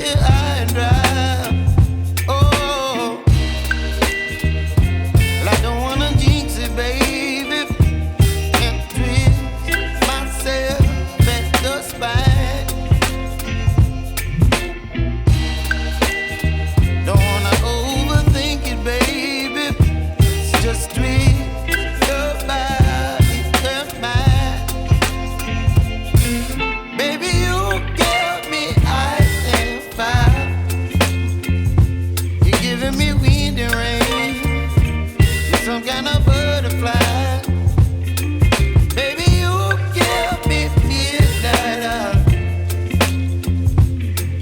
here high and dry. Oh, well, I don't wanna jinx it, baby, and twist myself at the spine. Don't wanna overthink it, baby. It's just twist your body and mine. Baby, you give me ice and fire. You're giving me wind and rain. You're some kind of butterfly. Baby, you give me midnight.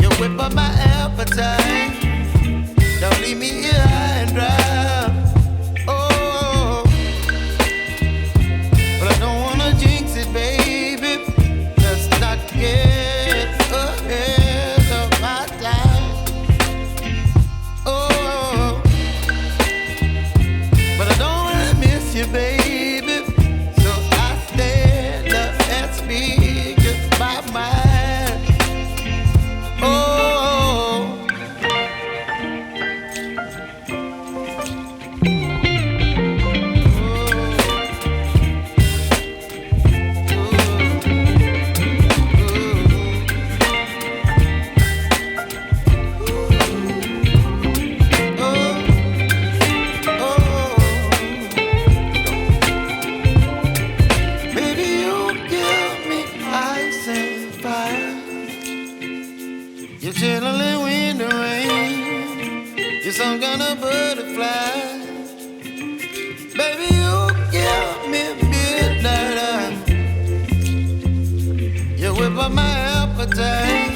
You whip up my appetite. Don't leave me here high and dry. Oh, but I don't wanna jinx it, baby. Let's not get ahead of my time. Oh, but I don't wanna miss you, baby. So I stand up and speak my mind. Oh. You're chilling wind and rain. You're some kind of butterfly. Baby, you give me midnight. You whip up my appetite.